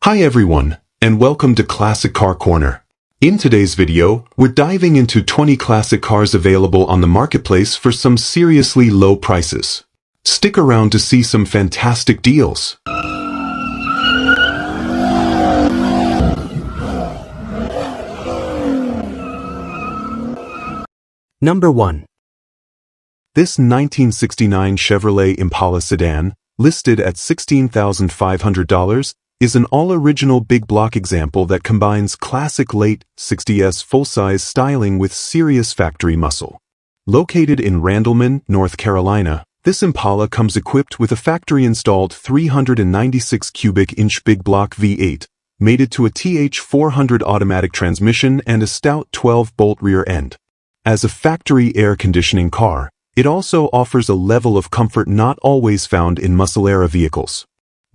Hi everyone, and welcome to Classic Car Corner. In today's video, we're diving into 20 classic cars available on the marketplace for some seriously low prices. Stick around to see some fantastic deals. Number 1. This 1969 Chevrolet Impala sedan, listed at $16,500, is an all-original big block example that combines classic late 60s full-size styling with serious factory muscle. Located in Randleman, North Carolina, this Impala comes equipped with a factory-installed 396 cubic inch big block V8, mated to a TH400 automatic transmission and a stout 12-bolt rear end. As a factory air conditioning car, it also offers a level of comfort not always found in muscle-era vehicles.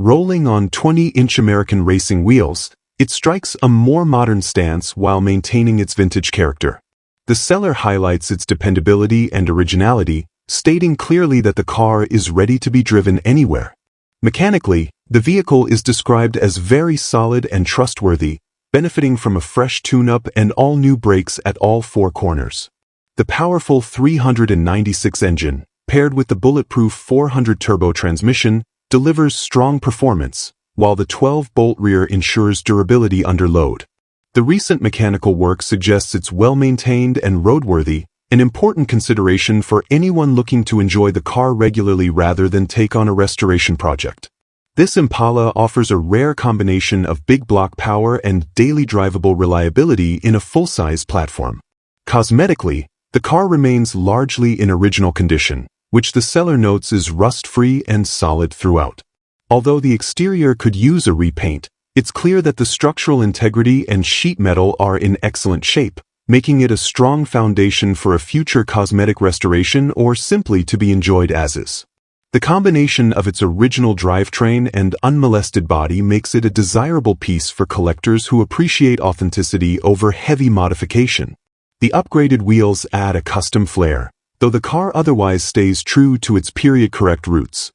Rolling on 20-inch American racing wheels, it strikes a more modern stance while maintaining its vintage character. The seller highlights its dependability and originality, stating clearly that the car is ready to be driven anywhere. Mechanically, the vehicle is described as very solid and trustworthy, benefiting from a fresh tune-up and all-new brakes at all four corners. The powerful 396 engine, paired with the bulletproof 400 turbo transmission, delivers strong performance, while the 12-bolt rear ensures durability under load. The recent mechanical work suggests it's well-maintained and roadworthy, an important consideration for anyone looking to enjoy the car regularly rather than take on a restoration project. This Impala offers a rare combination of big block power and daily drivable reliability in a full-size platform. Cosmetically, the car remains largely in original condition, which the seller notes is rust-free and solid throughout. Although the exterior could use a repaint, it's clear that the structural integrity and sheet metal are in excellent shape, making it a strong foundation for a future cosmetic restoration or simply to be enjoyed as is. The combination of its original drivetrain and unmolested body makes it a desirable piece for collectors who appreciate authenticity over heavy modification. The upgraded wheels add a custom flair, though the car otherwise stays true to its period-correct roots.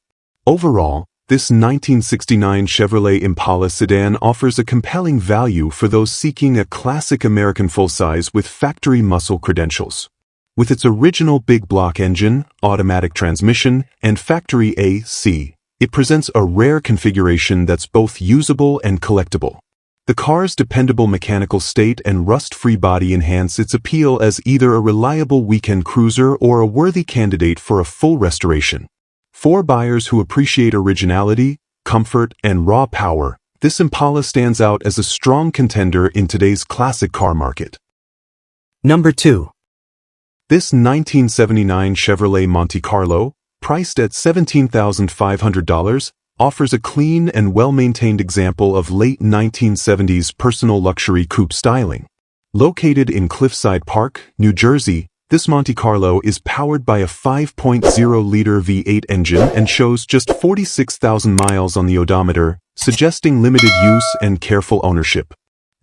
Overall, this 1969 Chevrolet Impala sedan offers a compelling value for those seeking a classic American full-size with factory muscle credentials. With its original big block engine, automatic transmission, and factory AC, it presents a rare configuration that's both usable and collectible. The car's dependable mechanical state and rust-free body enhance its appeal as either a reliable weekend cruiser or a worthy candidate for a full restoration. For buyers who appreciate originality, comfort, and raw power, this Impala stands out as a strong contender in today's classic car market. Number 2. This 1979 Chevrolet Monte Carlo, priced at $17,500, offers a clean and well-maintained example of late 1970s personal luxury coupe styling. Located in Cliffside Park, New Jersey, this Monte Carlo is powered by a 5.0-liter V8 engine and shows just 46,000 miles on the odometer, suggesting limited use and careful ownership.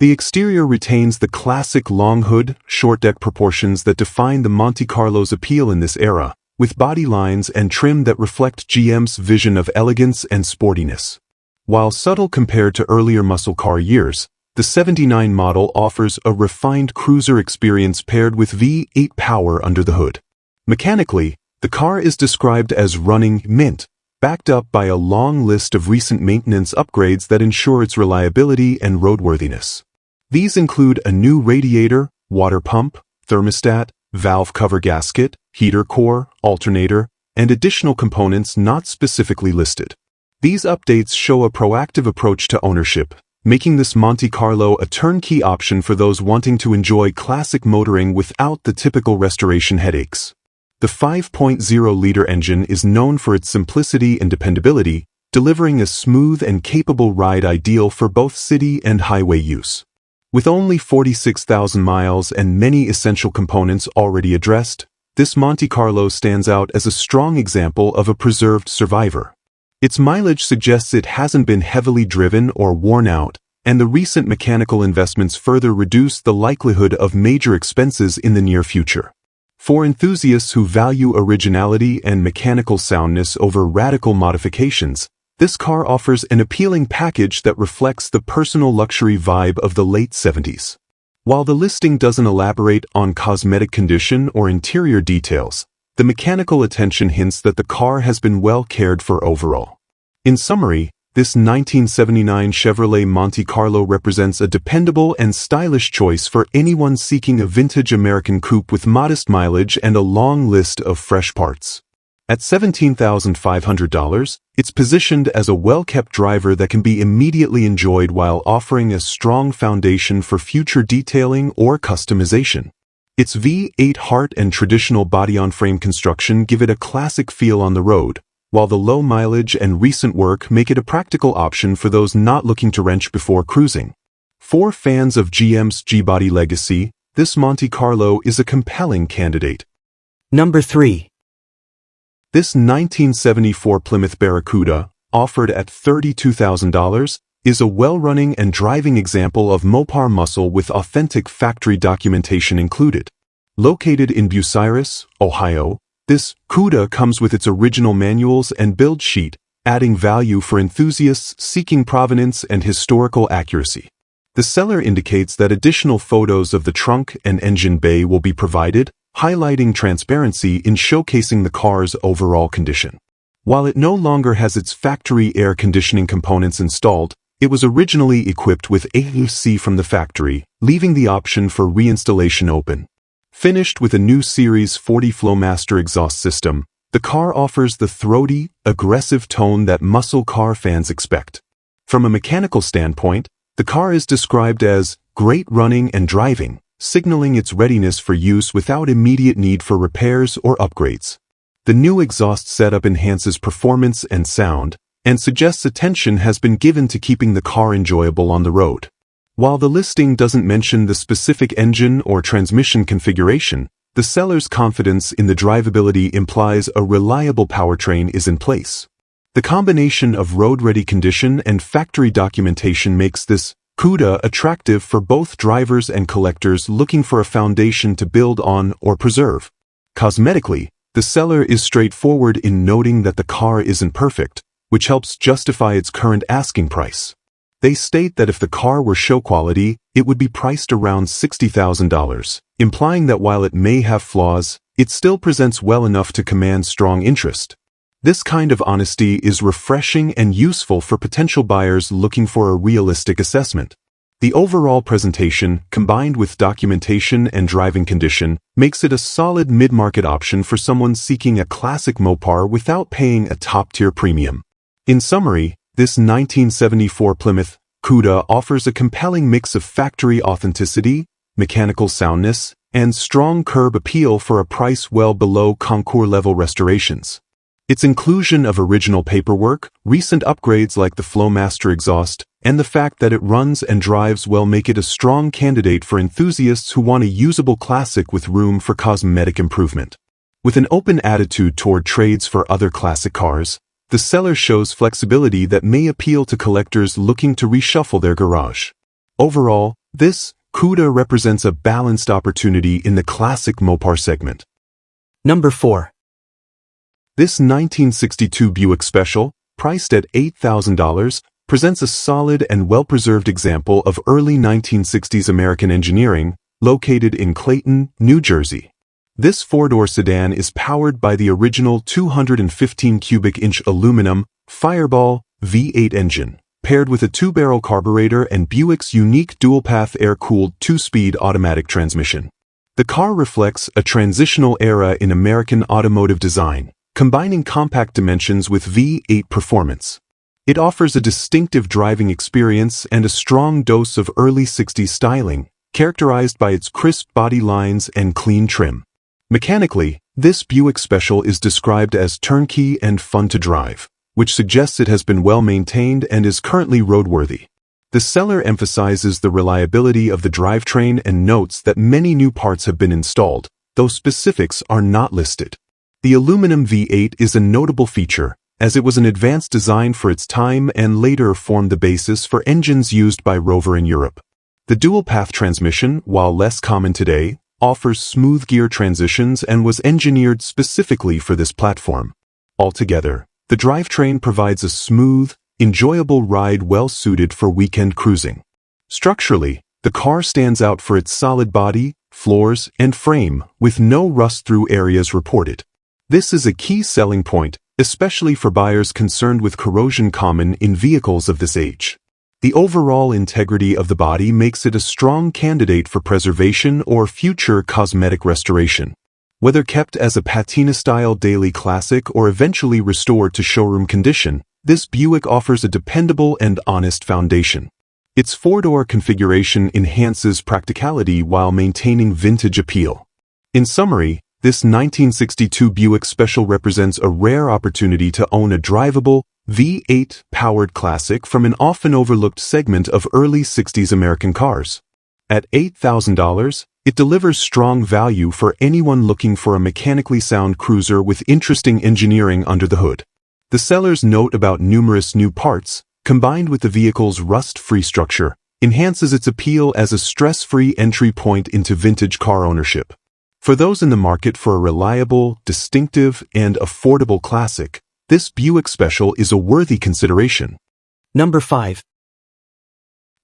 The exterior retains the classic long hood, short deck proportions that define the Monte Carlo's appeal in this era, with body lines and trim that reflect GM's vision of elegance and sportiness. While subtle compared to earlier muscle car years, the 79 model offers a refined cruiser experience paired with V8 power under the hood. Mechanically, the car is described as running mint, backed up by a long list of recent maintenance upgrades that ensure its reliability and roadworthiness. These include a new radiator, water pump, thermostat, valve cover gasket, heater core, alternator, and additional components not specifically listed. These updates show a proactive approach to ownership, making this Monte Carlo a turnkey option for those wanting to enjoy classic motoring without the typical restoration headaches. The 5.0-liter engine is known for its simplicity and dependability, delivering a smooth and capable ride ideal for both city and highway use. With only 46,000 miles and many essential components already addressed, this Monte Carlo stands out as a strong example of a preserved survivor. Its mileage suggests it hasn't been heavily driven or worn out, and the recent mechanical investments further reduce the likelihood of major expenses in the near future. For enthusiasts who value originality and mechanical soundness over radical modifications, This car offers an appealing package that reflects the personal luxury vibe of the late 70s. While the listing doesn't elaborate on cosmetic condition or interior details, the mechanical attention hints that the car has been well cared for overall. In summary, this 1979 Chevrolet Monte Carlo represents a dependable and stylish choice for anyone seeking a vintage American coupe with modest mileage and a long list of fresh parts. At $17,500, it's positioned as a well-kept driver that can be immediately enjoyed while offering a strong foundation for future detailing or customization. Its V8 heart and traditional body-on-frame construction give it a classic feel on the road, while the low mileage and recent work make it a practical option for those not looking to wrench before cruising. For fans of GM's G-body legacy, this Monte Carlo is a compelling candidate. Number 3. This 1974 Plymouth Barracuda, offered at $32,000, is a well-running and driving example of Mopar muscle with authentic factory documentation included. Located in Bucyrus, Ohio, this Cuda comes with its original manuals and build sheet, adding value for enthusiasts seeking provenance and historical accuracy. The seller indicates that additional photos of the trunk and engine bay will be provided, highlighting transparency in showcasing the car's overall condition. While it no longer has its factory air conditioning components installed, it was originally equipped with AC from the factory, leaving the option for reinstallation open. Finished with a new Series 40 Flowmaster exhaust system, the car offers the throaty, aggressive tone that muscle car fans expect. From a mechanical standpoint, the car is described as great running and driving, signaling its readiness for use without immediate need for repairs or upgrades. The new exhaust setup enhances performance and sound, and suggests attention has been given to keeping the car enjoyable on the road. While the listing doesn't mention the specific engine or transmission configuration, the seller's confidence in the drivability implies a reliable powertrain is in place. The combination of road-ready condition and factory documentation makes this Cuda attractive for both drivers and collectors looking for a foundation to build on or preserve. Cosmetically, the seller is straightforward in noting that the car isn't perfect, which helps justify its current asking price. They state that if the car were show quality, it would be priced around $60,000, implying that while it may have flaws, it still presents well enough to command strong interest. This kind of honesty is refreshing and useful for potential buyers looking for a realistic assessment. The overall presentation, combined with documentation and driving condition, makes it a solid mid-market option for someone seeking a classic Mopar without paying a top-tier premium. In summary, this 1974 Plymouth Cuda offers a compelling mix of factory authenticity, mechanical soundness, and strong curb appeal for a price well below concours-level restorations. Its inclusion of original paperwork, recent upgrades like the Flowmaster exhaust, and the fact that it runs and drives well make it a strong candidate for enthusiasts who want a usable classic with room for cosmetic improvement. With an open attitude toward trades for other classic cars, the seller shows flexibility that may appeal to collectors looking to reshuffle their garage. Overall, this Cuda represents a balanced opportunity in the classic Mopar segment. Number 4. This 1962 Buick Special, priced at $8,000, presents a solid and well-preserved example of early 1960s American engineering, located in Clayton, New Jersey. This four-door sedan is powered by the original 215 cubic inch aluminum Fireball V8 engine, paired with a two-barrel carburetor and Buick's unique dual-path air-cooled two-speed automatic transmission. The car reflects a transitional era in American automotive design, combining compact dimensions with V8 performance. It offers a distinctive driving experience and a strong dose of early 60s styling, characterized by its crisp body lines and clean trim. Mechanically, this Buick Special is described as turnkey and fun to drive, which suggests it has been well maintained and is currently roadworthy. The seller emphasizes the reliability of the drivetrain and notes that many new parts have been installed, though specifics are not listed. The aluminum V8 is a notable feature, as it was an advanced design for its time and later formed the basis for engines used by Rover in Europe. The dual-path transmission, while less common today, offers smooth gear transitions and was engineered specifically for this platform. Altogether, the drivetrain provides a smooth, enjoyable ride well suited for weekend cruising. Structurally, the car stands out for its solid body, floors, and frame, with no rust-through areas reported. This is a key selling point, especially for buyers concerned with corrosion common in vehicles of this age. The overall integrity of the body makes it a strong candidate for preservation or future cosmetic restoration. Whether kept as a patina-style daily classic or eventually restored to showroom condition, this Buick offers a dependable and honest foundation. Its four-door configuration enhances practicality while maintaining vintage appeal. In summary, this 1962 Buick Special represents a rare opportunity to own a drivable, V8-powered classic from an often overlooked segment of early 60s American cars. At $8,000, it delivers strong value for anyone looking for a mechanically sound cruiser with interesting engineering under the hood. The seller's note about numerous new parts, combined with the vehicle's rust-free structure, enhances its appeal as a stress-free entry point into vintage car ownership. For those in the market for a reliable, distinctive, and affordable classic, this Buick Special is a worthy consideration. Number 5.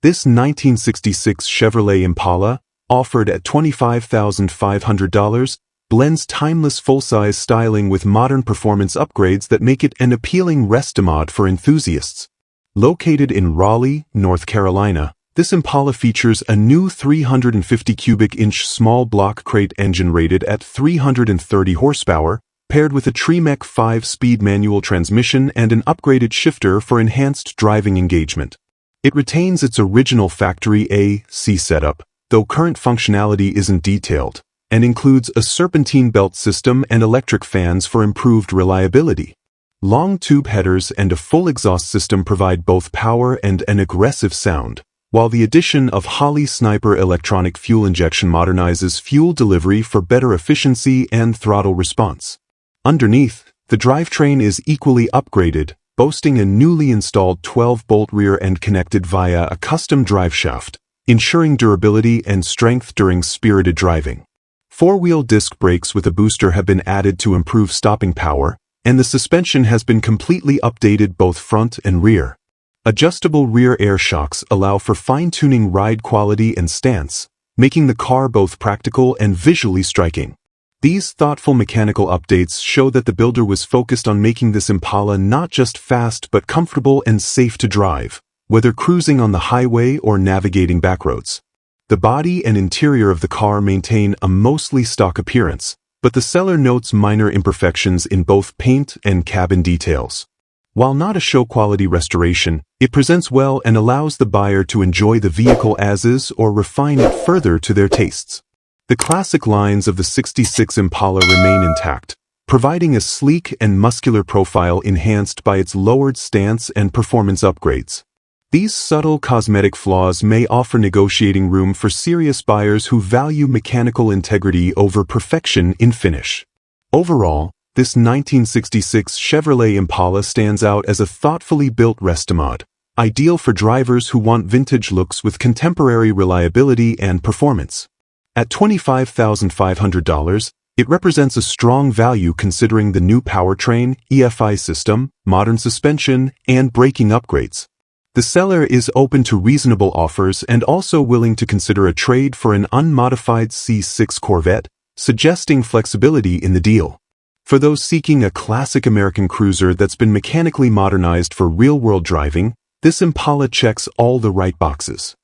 This 1966 Chevrolet Impala, offered at $25,500, blends timeless full-size styling with modern performance upgrades that make it an appealing restomod for enthusiasts. Located in Raleigh, North Carolina, this Impala features a new 350 cubic inch small block crate engine rated at 330 horsepower, paired with a Tremec 5-speed manual transmission and an upgraded shifter for enhanced driving engagement. It retains its original factory AC setup, though current functionality isn't detailed, and includes a serpentine belt system and electric fans for improved reliability. Long tube headers and a full exhaust system provide both power and an aggressive sound, while the addition of Holley Sniper electronic fuel injection modernizes fuel delivery for better efficiency and throttle response. Underneath, the drivetrain is equally upgraded, boasting a newly installed 12-bolt rear end connected via a custom driveshaft, ensuring durability and strength during spirited driving. Four-wheel disc brakes with a booster have been added to improve stopping power, and the suspension has been completely updated both front and rear. Adjustable rear air shocks allow for fine-tuning ride quality and stance, making the car both practical and visually striking. These thoughtful mechanical updates show that the builder was focused on making this Impala not just fast but comfortable and safe to drive, whether cruising on the highway or navigating backroads. The body and interior of the car maintain a mostly stock appearance, but the seller notes minor imperfections in both paint and cabin details. While not a show-quality restoration, it presents well and allows the buyer to enjoy the vehicle as is or refine it further to their tastes. The classic lines of the '66 Impala remain intact, providing a sleek and muscular profile enhanced by its lowered stance and performance upgrades. These subtle cosmetic flaws may offer negotiating room for serious buyers who value mechanical integrity over perfection in finish. Overall, this 1966 Chevrolet Impala stands out as a thoughtfully built restomod, ideal for drivers who want vintage looks with contemporary reliability and performance. At $25,500, it represents a strong value considering the new powertrain, EFI system, modern suspension, and braking upgrades. The seller is open to reasonable offers and also willing to consider a trade for an unmodified C6 Corvette, suggesting flexibility in the deal. For those seeking a classic American cruiser that's been mechanically modernized for real-world driving, this Impala checks all the right boxes.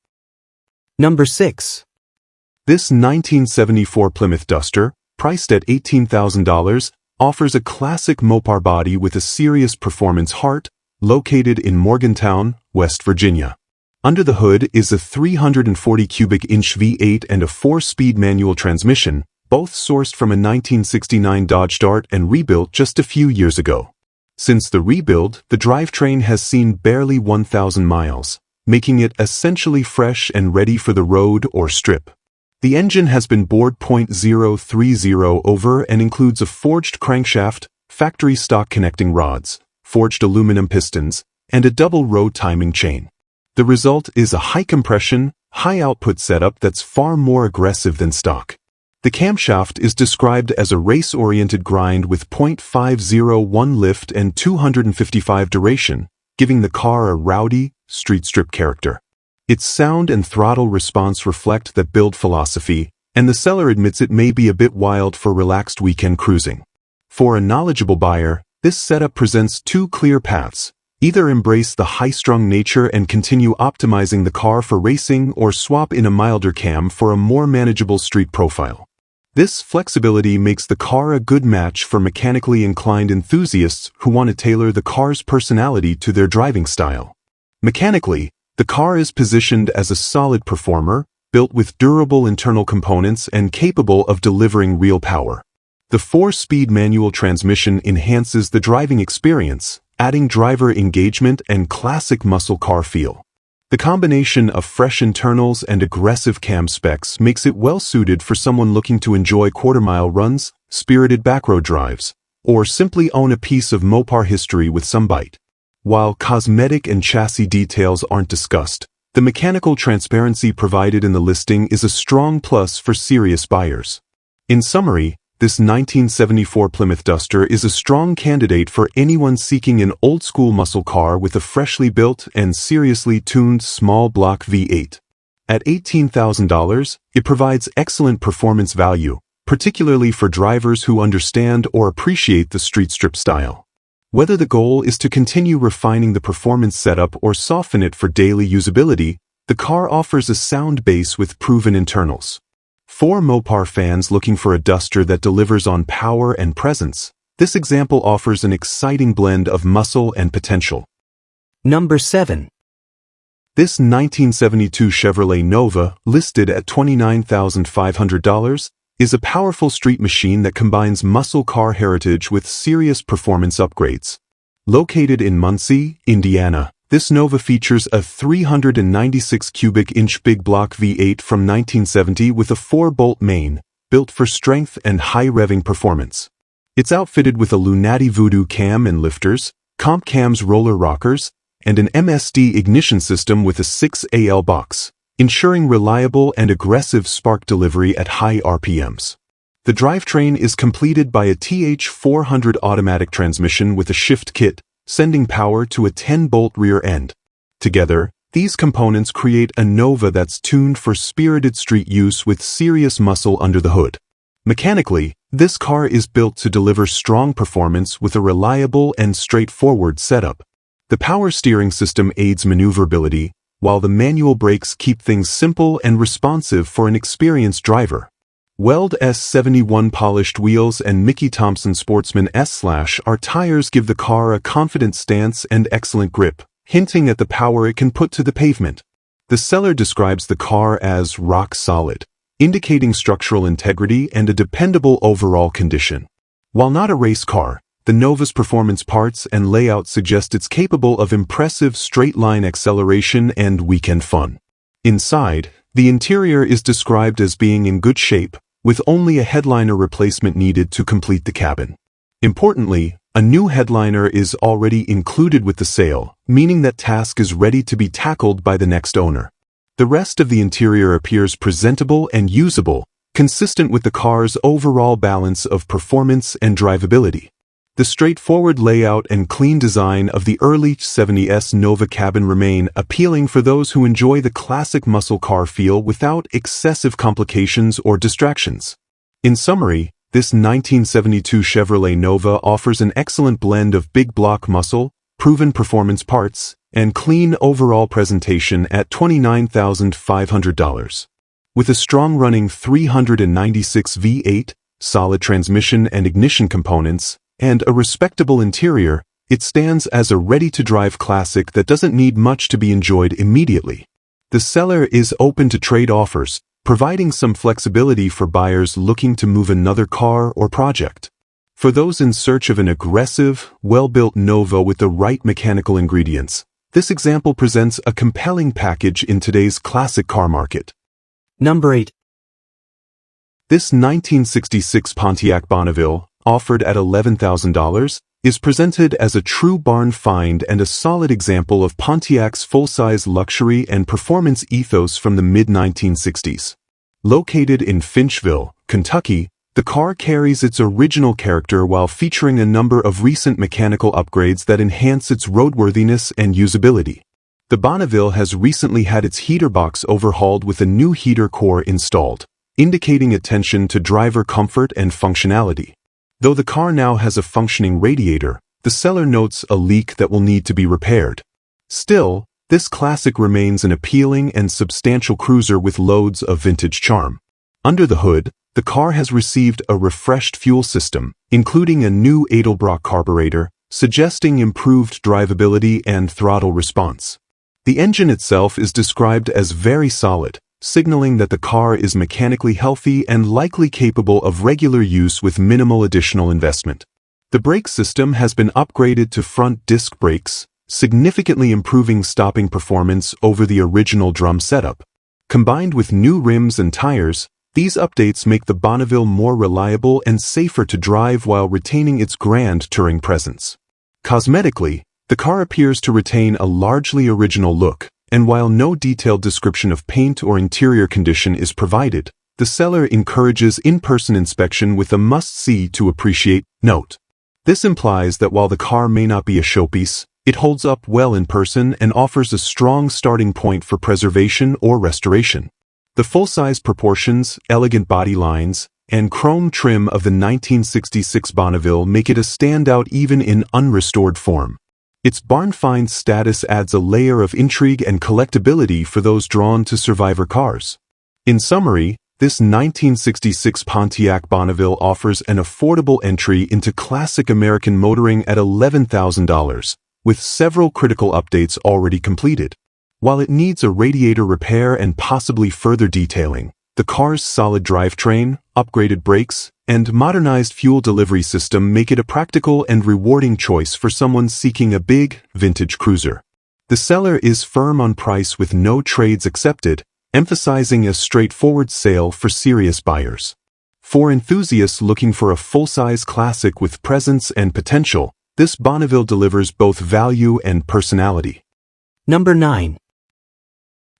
Number 6. This 1974 Plymouth Duster, priced at $18,000, offers a classic Mopar body with a serious performance heart, located in Morgantown, West Virginia. Under the hood is a 340 cubic inch V8 and a 4-speed manual transmission, both sourced from a 1969 Dodge Dart and rebuilt just a few years ago. Since the rebuild, the drivetrain has seen barely 1,000 miles, making it essentially fresh and ready for the road or strip. The engine has been bored .030 over and includes a forged crankshaft, factory stock connecting rods, forged aluminum pistons, and a double-row timing chain. The result is a high-compression, high-output setup that's far more aggressive than stock. The camshaft is described as a race-oriented grind with .501 lift and 255 duration, giving the car a rowdy, street-strip character. Its sound and throttle response reflect that build philosophy, and the seller admits it may be a bit wild for relaxed weekend cruising. For a knowledgeable buyer, this setup presents two clear paths. Either embrace the high-strung nature and continue optimizing the car for racing, or swap in a milder cam for a more manageable street profile. This flexibility makes the car a good match for mechanically inclined enthusiasts who want to tailor the car's personality to their driving style. Mechanically, the car is positioned as a solid performer, built with durable internal components and capable of delivering real power. The 4-speed manual transmission enhances the driving experience, adding driver engagement and classic muscle car feel. The combination of fresh internals and aggressive cam specs makes it well-suited for someone looking to enjoy quarter-mile runs, spirited backroad drives, or simply own a piece of Mopar history with some bite. While cosmetic and chassis details aren't discussed, the mechanical transparency provided in the listing is a strong plus for serious buyers. In summary, this 1974 Plymouth Duster is a strong candidate for anyone seeking an old-school muscle car with a freshly built and seriously tuned small block V8. At $18,000, it provides excellent performance value, particularly for drivers who understand or appreciate the street strip style. Whether the goal is to continue refining the performance setup or soften it for daily usability, the car offers a sound base with proven internals. For Mopar fans looking for a Duster that delivers on power and presence, this example offers an exciting blend of muscle and potential. Number 7. This 1972 Chevrolet Nova, listed at $29,500, is a powerful street machine that combines muscle car heritage with serious performance upgrades. Located in Muncie, Indiana, this Nova features a 396 cubic inch big block V8 from 1970 with a 4-bolt main, built for strength and high revving performance. It's outfitted with a Lunati Voodoo cam and lifters, Comp Cam's roller rockers, and an MSD ignition system with a 6AL box, ensuring reliable and aggressive spark delivery at high RPMs. The drivetrain is completed by a TH400 automatic transmission with a shift kit, sending power to a 10-bolt rear end. Together, these components create a Nova that's tuned for spirited street use with serious muscle under the hood. Mechanically, this car is built to deliver strong performance with a reliable and straightforward setup. The power steering system aids maneuverability, while the manual brakes keep things simple and responsive for an experienced driver. Weld S71 polished wheels and Mickey Thompson Sportsman S/R tires give the car a confident stance and excellent grip, hinting at the power it can put to the pavement. The seller describes the car as rock solid, indicating structural integrity and a dependable overall condition. While not a race car, the Nova's performance parts and layout suggest it's capable of impressive straight-line acceleration and weekend fun. Inside, the interior is described as being in good shape, with only a headliner replacement needed to complete the cabin. Importantly, a new headliner is already included with the sale, meaning that task is ready to be tackled by the next owner. The rest of the interior appears presentable and usable, consistent with the car's overall balance of performance and drivability. The straightforward layout and clean design of the early 70s Nova cabin remain appealing for those who enjoy the classic muscle car feel without excessive complications or distractions. In summary, this 1972 Chevrolet Nova offers an excellent blend of big block muscle, proven performance parts, and clean overall presentation at $29,500. With a strong-running 396 V8, solid transmission and ignition components, and a respectable interior, it stands as a ready-to-drive classic that doesn't need much to be enjoyed immediately. The seller is open to trade offers, providing some flexibility for buyers looking to move another car or project. For those in search of an aggressive, well-built Nova with the right mechanical ingredients, this example presents a compelling package in today's classic car market. Number 8. This 1966 Pontiac Bonneville, offered at $11,000, is presented as a true barn find and a solid example of Pontiac's full-size luxury and performance ethos from the mid-1960s. Located in Finchville, Kentucky, the car carries its original character while featuring a number of recent mechanical upgrades that enhance its roadworthiness and usability. The Bonneville has recently had its heater box overhauled with a new heater core installed, indicating attention to driver comfort and functionality. Though the car now has a functioning radiator, the seller notes a leak that will need to be repaired. Still, this classic remains an appealing and substantial cruiser with loads of vintage charm. Under the hood, the car has received a refreshed fuel system, including a new Edelbrock carburetor, suggesting improved drivability and throttle response. The engine itself is described as very solid, signaling that the car is mechanically healthy and likely capable of regular use with minimal additional investment. The brake system has been upgraded to front disc brakes, significantly improving stopping performance over the original drum setup. Combined with new rims and tires, these updates make the Bonneville more reliable and safer to drive while retaining its grand touring presence. Cosmetically, the car appears to retain a largely original look, and while no detailed description of paint or interior condition is provided, the seller encourages in-person inspection with a must-see to appreciate. Note: this implies that while the car may not be a showpiece, it holds up well in person and offers a strong starting point for preservation or restoration. The full-size proportions, elegant body lines, and chrome trim of the 1966 Bonneville make it a standout even in unrestored form. Its barn-find status adds a layer of intrigue and collectability for those drawn to survivor cars. In summary, this 1966 Pontiac Bonneville offers an affordable entry into classic American motoring at $11,000, with several critical updates already completed. While it needs a radiator repair and possibly further detailing, the car's solid drivetrain, upgraded brakes, and modernized fuel delivery system make it a practical and rewarding choice for someone seeking a big, vintage cruiser. The seller is firm on price with no trades accepted, emphasizing a straightforward sale for serious buyers. For enthusiasts looking for a full-size classic with presence and potential, this Bonneville delivers both value and personality. Number 9.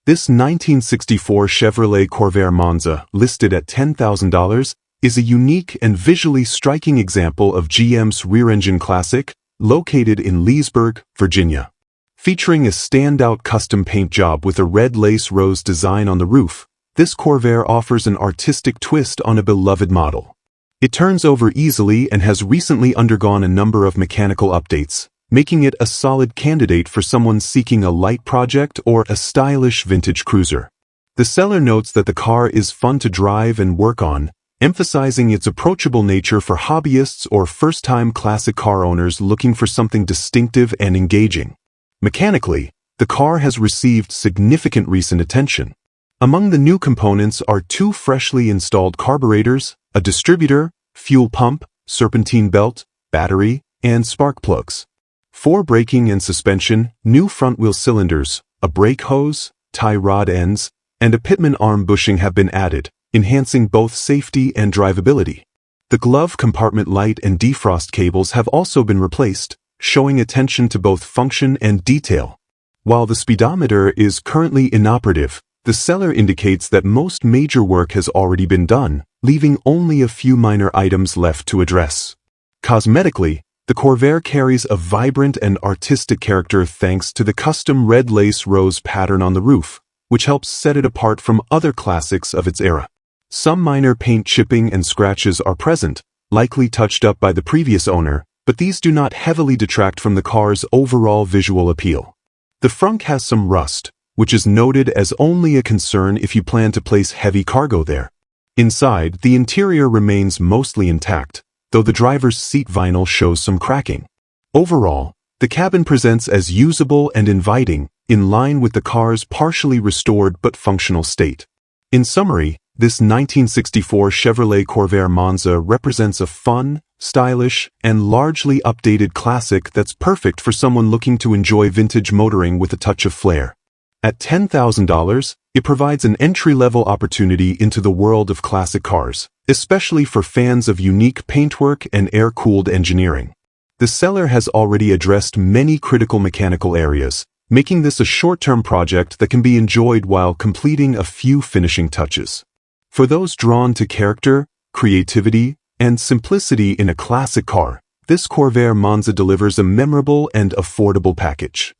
This 1964 Chevrolet Corvair Monza, listed at $10,000, is a unique and visually striking example of GM's rear-engine classic, located in Leesburg, Virginia. Featuring a standout custom paint job with a red lace rose design on the roof, this Corvair offers an artistic twist on a beloved model. It turns over easily and has recently undergone a number of mechanical updates, making it a solid candidate for someone seeking a light project or a stylish vintage cruiser. The seller notes that the car is fun to drive and work on, emphasizing its approachable nature for hobbyists or first-time classic car owners looking for something distinctive and engaging. Mechanically, the car has received significant recent attention. Among the new components are two freshly installed carburetors, a distributor, fuel pump, serpentine belt, battery, and spark plugs. For braking and suspension, new front-wheel cylinders, a brake hose, tie rod ends, and a pitman arm bushing have been added, enhancing both safety and drivability. The glove compartment light and defrost cables have also been replaced, showing attention to both function and detail. While the speedometer is currently inoperative, the seller indicates that most major work has already been done, leaving only a few minor items left to address. Cosmetically, the Corvair carries a vibrant and artistic character thanks to the custom red lace rose pattern on the roof, which helps set it apart from other classics of its era. Some minor paint chipping and scratches are present, likely touched up by the previous owner, but these do not heavily detract from the car's overall visual appeal. The frunk has some rust, which is noted as only a concern if you plan to place heavy cargo there. Inside, the interior remains mostly intact, though the driver's seat vinyl shows some cracking. Overall, the cabin presents as usable and inviting, in line with the car's partially restored but functional state. In summary, this 1964 Chevrolet Corvair Monza represents a fun, stylish, and largely updated classic that's perfect for someone looking to enjoy vintage motoring with a touch of flair. At $10,000, it provides an entry-level opportunity into the world of classic cars, especially for fans of unique paintwork and air-cooled engineering. The seller has already addressed many critical mechanical areas, making this a short-term project that can be enjoyed while completing a few finishing touches. For those drawn to character, creativity, and simplicity in a classic car, this Corvair Monza delivers a memorable and affordable package.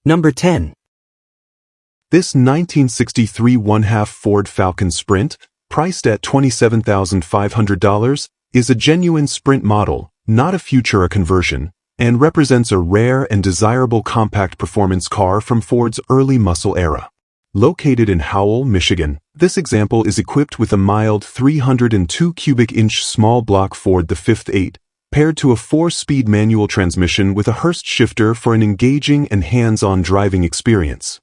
Number 10. This 1963 1/2 Ford Falcon Sprint, priced at $27,500, is a genuine Sprint model, not a Futura conversion, and represents a rare and desirable compact performance car from Ford's early muscle era. Located in Howell, Michigan, this example is equipped with a mild 302 cubic inch small block Ford the 5th 8, paired to a 4-speed manual transmission with a Hurst shifter for an engaging and hands-on driving experience.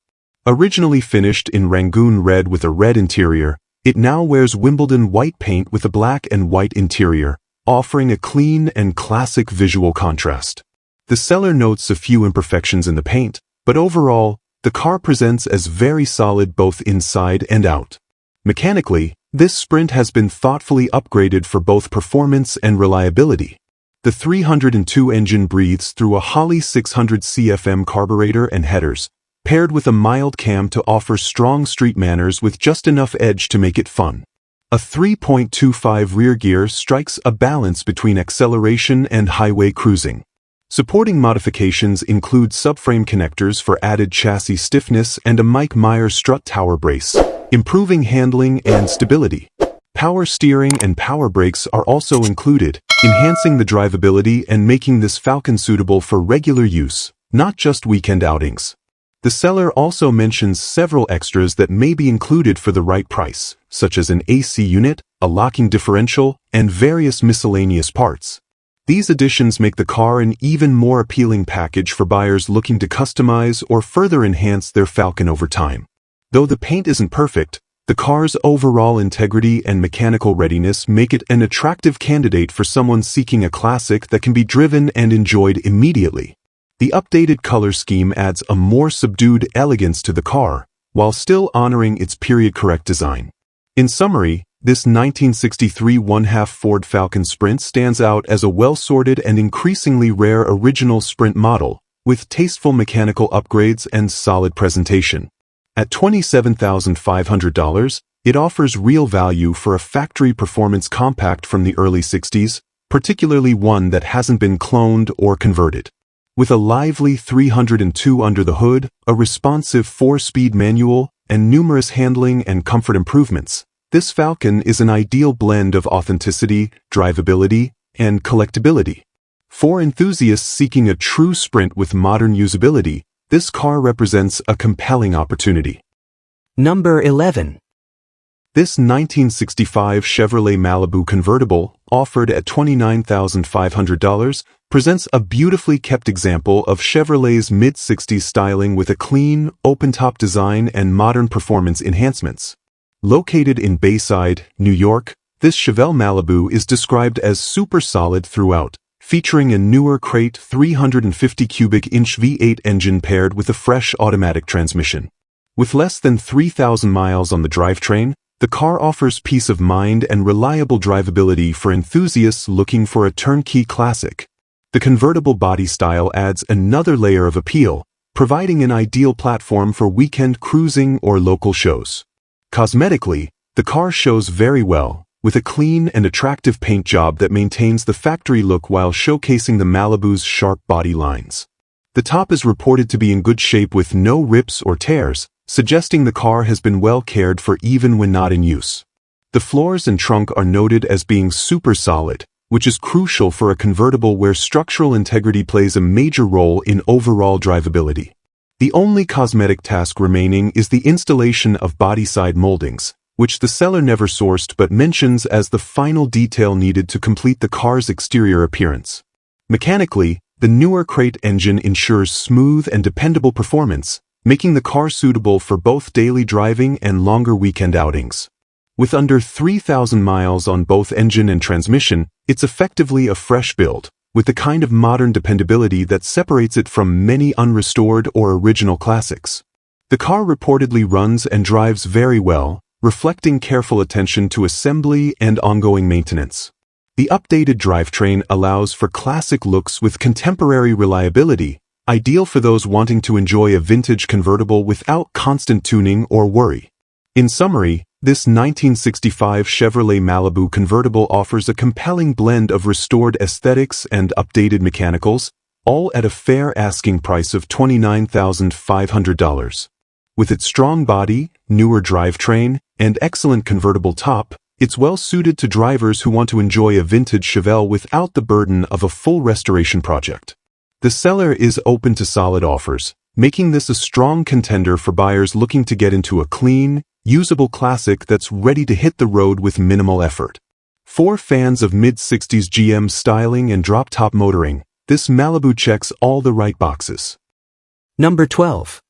Originally finished in Rangoon red with a red interior, it now wears Wimbledon white paint with a black and white interior, offering a clean and classic visual contrast. The seller notes a few imperfections in the paint, but overall, the car presents as very solid both inside and out. Mechanically, this Sprint has been thoughtfully upgraded for both performance and reliability. The 302 engine breathes through a Holley 600 CFM carburetor and headers, paired with a mild cam to offer strong street manners with just enough edge to make it fun. A 3.25 rear gear strikes a balance between acceleration and highway cruising. Supporting modifications include subframe connectors for added chassis stiffness and a Mike Meyer strut tower brace, improving handling and stability. Power steering and power brakes are also included, enhancing the drivability and making this Falcon suitable for regular use, not just weekend outings. The seller also mentions several extras that may be included for the right price, such as an AC unit, a locking differential, and various miscellaneous parts. These additions make the car an even more appealing package for buyers looking to customize or further enhance their Falcon over time. Though the paint isn't perfect, the car's overall integrity and mechanical readiness make it an attractive candidate for someone seeking a classic that can be driven and enjoyed immediately. The updated color scheme adds a more subdued elegance to the car, while still honoring its period-correct design. In summary, this 1963 1/2 Ford Falcon Sprint stands out as a well-sorted and increasingly rare original Sprint model, with tasteful mechanical upgrades and solid presentation. At $27,500, it offers real value for a factory performance compact from the early 60s, particularly one that hasn't been cloned or converted. With a lively 302 under the hood, a responsive 4-speed manual, and numerous handling and comfort improvements, this Falcon is an ideal blend of authenticity, drivability, and collectability. For enthusiasts seeking a true Sprint with modern usability, this car represents a compelling opportunity. Number 11. This 1965 Chevrolet Malibu convertible, offered at $29,500, presents a beautifully kept example of Chevrolet's mid-60s styling with a clean, open-top design and modern performance enhancements. Located in Bayside, New York, this Chevelle Malibu is described as super solid throughout, featuring a newer crate 350 cubic inch V8 engine paired with a fresh automatic transmission. With less than 3,000 miles on the drivetrain, the car offers peace of mind and reliable drivability for enthusiasts looking for a turnkey classic. The convertible body style adds another layer of appeal, providing an ideal platform for weekend cruising or local shows. Cosmetically, the car shows very well, with a clean and attractive paint job that maintains the factory look while showcasing the Malibu's sharp body lines. The top is reported to be in good shape with no rips or tears, suggesting the car has been well cared for even when not in use. The floors and trunk are noted as being super solid, which is crucial for a convertible where structural integrity plays a major role in overall drivability. The only cosmetic task remaining is the installation of body-side moldings, which the seller never sourced but mentions as the final detail needed to complete the car's exterior appearance. Mechanically, the newer crate engine ensures smooth and dependable performance, making the car suitable for both daily driving and longer weekend outings. With under 3,000 miles on both engine and transmission, it's effectively a fresh build, with the kind of modern dependability that separates it from many unrestored or original classics. The car reportedly runs and drives very well, reflecting careful attention to assembly and ongoing maintenance. The updated drivetrain allows for classic looks with contemporary reliability, ideal for those wanting to enjoy a vintage convertible without constant tuning or worry. In summary, This 1965 Chevrolet Malibu convertible offers a compelling blend of restored aesthetics and updated mechanicals, all at a fair asking price of $29,500. With its strong body, newer drivetrain, and excellent convertible top, it's well suited to drivers who want to enjoy a vintage Chevelle without the burden of a full restoration project. The seller is open to solid offers, making this a strong contender for buyers looking to get into a clean, usable classic that's ready to hit the road with minimal effort. For fans of mid-60s GM styling and drop-top motoring, this Malibu checks all the right boxes. Number 12.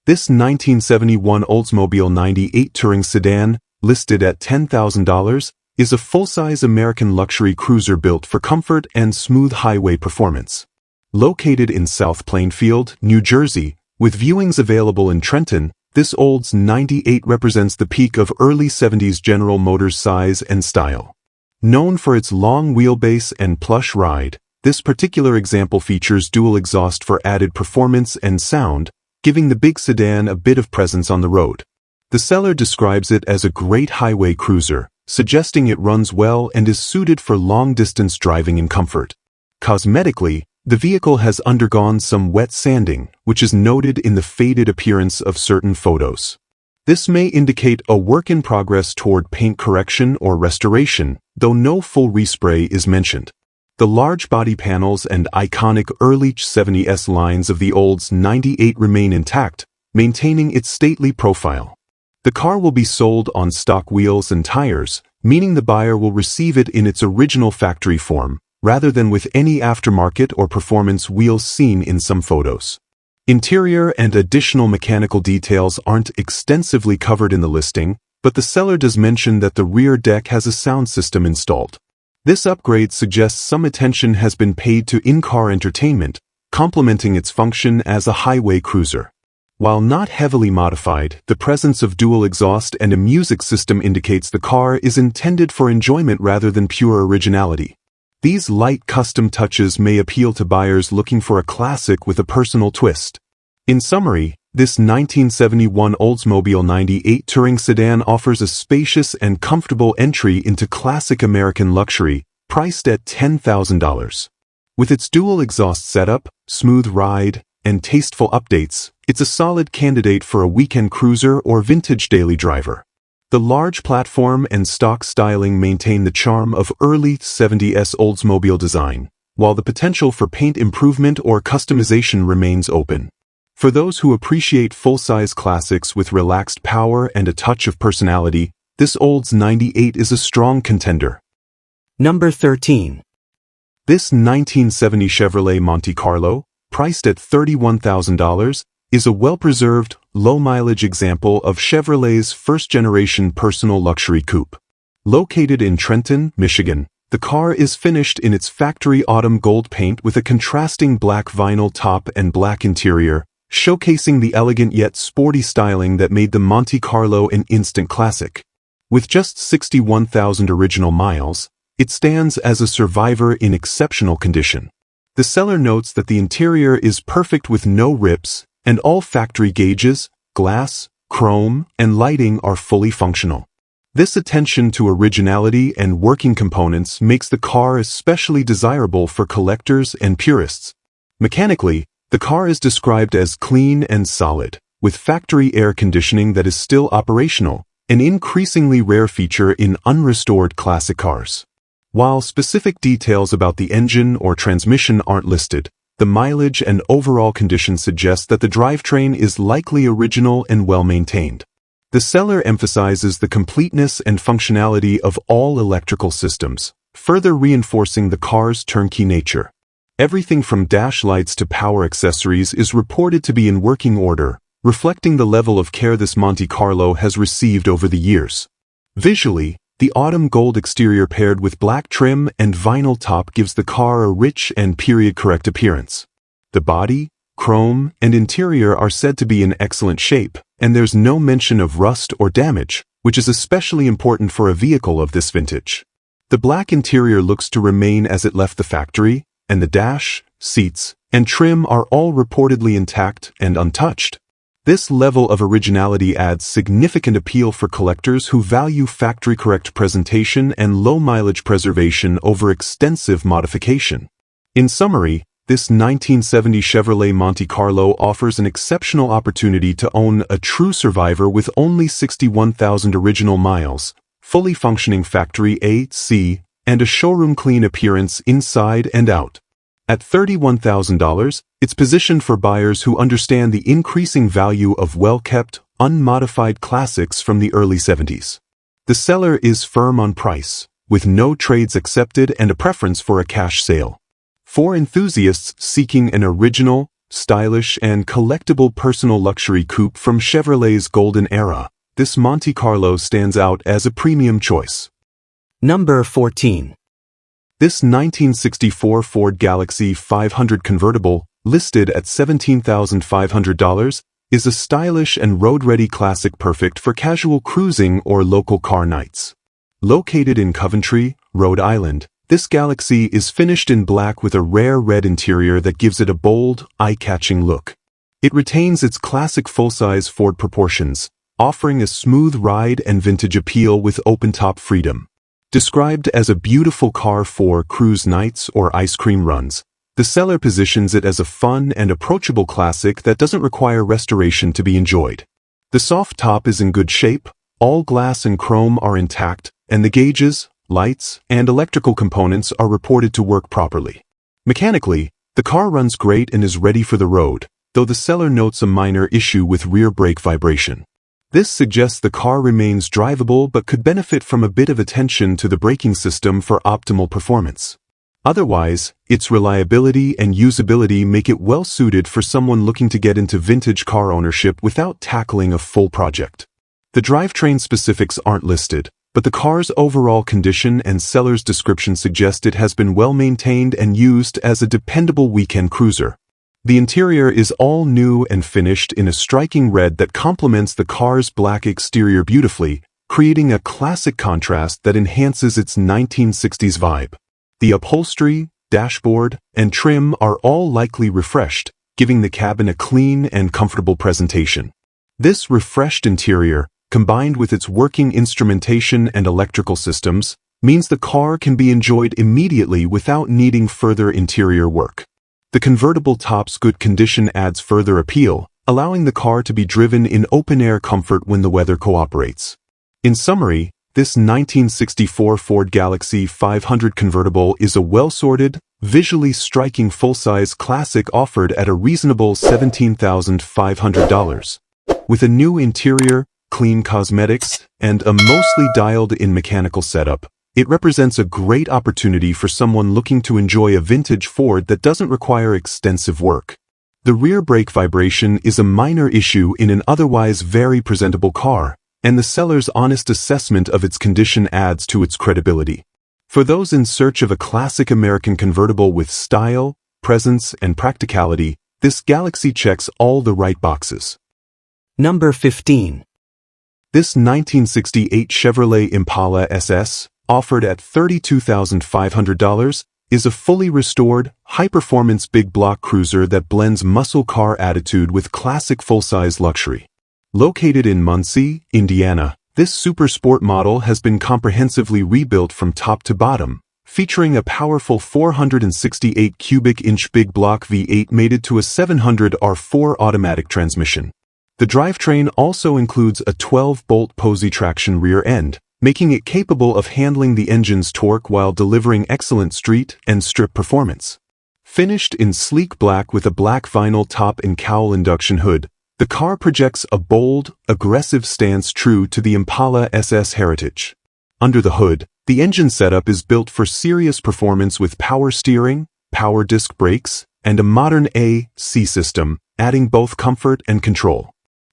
This 1971 Oldsmobile 98 Touring Sedan, listed at $10,000, is a full-size American luxury cruiser built for comfort and smooth highway performance. Located in South Plainfield, New Jersey, with viewings available in Trenton, this Olds 98 represents the peak of early 70s General Motors size and style. Known for its long wheelbase and plush ride, this particular example features dual exhaust for added performance and sound, giving the big sedan a bit of presence on the road. The seller describes it as a great highway cruiser, suggesting it runs well and is suited for long-distance driving in comfort. Cosmetically, the vehicle has undergone some wet sanding, which is noted in the faded appearance of certain photos. This may indicate a work in progress toward paint correction or restoration, though no full respray is mentioned. The large body panels and iconic early 70s lines of the Olds 98 remain intact, maintaining its stately profile. The car will be sold on stock wheels and tires, meaning the buyer will receive it in its original factory form, rather than with any aftermarket or performance wheels seen in some photos. Interior and additional mechanical details aren't extensively covered in the listing, but the seller does mention that the rear deck has a sound system installed. This upgrade suggests some attention has been paid to in-car entertainment, complementing its function as a highway cruiser. While not heavily modified, the presence of dual exhaust and a music system indicates the car is intended for enjoyment rather than pure originality. These light custom touches may appeal to buyers looking for a classic with a personal twist. In summary, this 1971 Oldsmobile 98 Touring Sedan offers a spacious and comfortable entry into classic American luxury, priced at $10,000. With its dual exhaust setup, smooth ride, and tasteful updates, it's a solid candidate for a weekend cruiser or vintage daily driver. The large platform and stock styling maintain the charm of early 70s Oldsmobile design, while the potential for paint improvement or customization remains open. For those who appreciate full-size classics with relaxed power and a touch of personality, this Olds 98 is a strong contender. Number 13. This 1970 Chevrolet Monte Carlo, priced at $31,000, is a well-preserved, low-mileage example of Chevrolet's first-generation personal luxury coupe. Located in Trenton, Michigan, the car is finished in its factory autumn gold paint with a contrasting black vinyl top and black interior, showcasing the elegant yet sporty styling that made the Monte Carlo an instant classic. With just 61,000 original miles, it stands as a survivor in exceptional condition. The seller notes that the interior is perfect with no rips, and all factory gauges, glass, chrome, and lighting are fully functional. This attention to originality and working components makes the car especially desirable for collectors and purists. Mechanically, the car is described as clean and solid, with factory air conditioning that is still operational, an increasingly rare feature in unrestored classic cars. While specific details about the engine or transmission aren't listed, the mileage and overall condition suggest that the drivetrain is likely original and well-maintained. The seller emphasizes the completeness and functionality of all electrical systems, further reinforcing the car's turnkey nature. Everything from dash lights to power accessories is reported to be in working order, reflecting the level of care this Monte Carlo has received over the years. Visually, the autumn gold exterior paired with black trim and vinyl top gives the car a rich and period-correct appearance. The body, chrome, and interior are said to be in excellent shape, and there's no mention of rust or damage, which is especially important for a vehicle of this vintage. The black interior looks to remain as it left the factory, and the dash, seats, and trim are all reportedly intact and untouched. This level of originality adds significant appeal for collectors who value factory-correct presentation and low-mileage preservation over extensive modification. In summary, this 1970 Chevrolet Monte Carlo offers an exceptional opportunity to own a true survivor with only 61,000 original miles, fully functioning factory AC, and a showroom-clean appearance inside and out. At $31,000, it's positioned for buyers who understand the increasing value of well-kept, unmodified classics from the early 70s. The seller is firm on price, with no trades accepted and a preference for a cash sale. For enthusiasts seeking an original, stylish, and collectible personal luxury coupe from Chevrolet's golden era, this Monte Carlo stands out as a premium choice. Number 14. This 1964 Ford Galaxy 500 convertible, listed at $17,500, is a stylish and road-ready classic perfect for casual cruising or local car nights. Located in Coventry, Rhode Island, this Galaxy is finished in black with a rare red interior that gives it a bold, eye-catching look. It retains its classic full-size Ford proportions, offering a smooth ride and vintage appeal with open-top freedom. Described as a beautiful car for cruise nights or ice cream runs, the seller positions it as a fun and approachable classic that doesn't require restoration to be enjoyed. The soft top is in good shape, all glass and chrome are intact, and the gauges, lights, and electrical components are reported to work properly. Mechanically, the car runs great and is ready for the road, though the seller notes a minor issue with rear brake vibration. This suggests the car remains drivable but could benefit from a bit of attention to the braking system for optimal performance. Otherwise, its reliability and usability make it well suited for someone looking to get into vintage car ownership without tackling a full project. The drivetrain specifics aren't listed, but the car's overall condition and seller's description suggest it has been well maintained and used as a dependable weekend cruiser. The interior is all new and finished in a striking red that complements the car's black exterior beautifully, creating a classic contrast that enhances its 1960s vibe. The upholstery, dashboard, and trim are all likely refreshed, giving the cabin a clean and comfortable presentation. This refreshed interior, combined with its working instrumentation and electrical systems, means the car can be enjoyed immediately without needing further interior work. The convertible top's good condition adds further appeal, allowing the car to be driven in open-air comfort when the weather cooperates. In summary, this 1964 Ford Galaxy 500 convertible is a well-sorted, visually striking full-size classic offered at a reasonable $17,500. With a new interior, clean cosmetics, and a mostly dialed-in mechanical setup, it represents a great opportunity for someone looking to enjoy a vintage Ford that doesn't require extensive work. The rear brake vibration is a minor issue in an otherwise very presentable car, and the seller's honest assessment of its condition adds to its credibility. For those in search of a classic American convertible with style, presence, and practicality, this Galaxy checks all the right boxes. Number 15. This 1968 Chevrolet Impala SS, offered at $32,500, is a fully restored, high-performance big block cruiser that blends muscle car attitude with classic full-size luxury. Located in Muncie, Indiana, this super sport model has been comprehensively rebuilt from top to bottom, featuring a powerful 468 cubic inch big block V8 mated to a 700 R4 automatic transmission. The drivetrain also includes a 12-bolt Posey traction rear end, making it capable of handling the engine's torque while delivering excellent street and strip performance. Finished in sleek black with a black vinyl top and cowl induction hood, the car projects a bold, aggressive stance true to the Impala SS heritage. Under the hood, the engine setup is built for serious performance with power steering, power disc brakes, and a modern AC system, adding both comfort and control.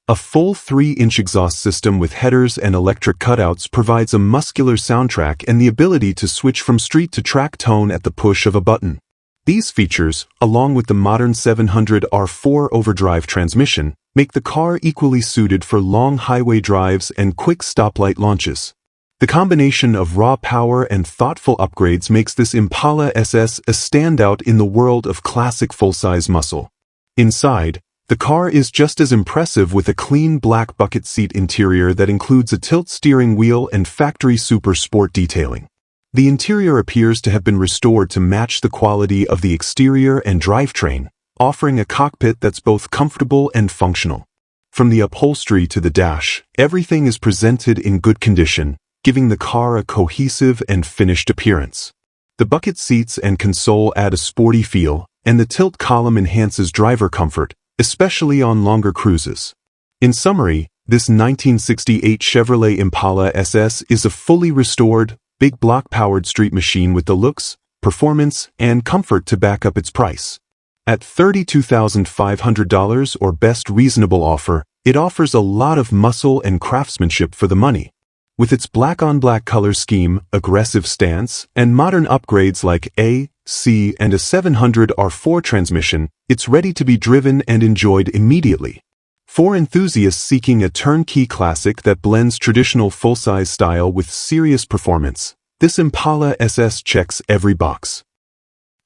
A full 3-inch exhaust system with headers and electric cutouts provides a muscular soundtrack and the ability to switch from street to track tone at the push of a button. These features, along with the modern 700 R4 overdrive transmission, make the car equally suited for long highway drives and quick stoplight launches. The combination of raw power and thoughtful upgrades makes this Impala SS a standout in the world of classic full-size muscle. Inside, The car is just as impressive with a clean black bucket seat interior that includes a tilt steering wheel and factory super sport detailing. The interior appears to have been restored to match the quality of the exterior and drivetrain, offering a cockpit that's both comfortable and functional. From the upholstery to the dash, everything is presented in good condition, giving the car a cohesive and finished appearance. The bucket seats and console add a sporty feel, and the tilt column enhances driver comfort, especially on longer cruises. In summary, this 1968 Chevrolet Impala SS is a fully restored, big block-powered street machine with the looks, performance, and comfort to back up its price. At $32,500 or best reasonable offer, it offers a lot of muscle and craftsmanship for the money. With its black-on-black color scheme, aggressive stance, and modern upgrades like A, C, and a 700 R4 transmission, it's ready to be driven and enjoyed immediately. For enthusiasts seeking a turnkey classic that blends traditional full-size style with serious performance, this Impala SS checks every box.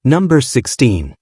Number 16.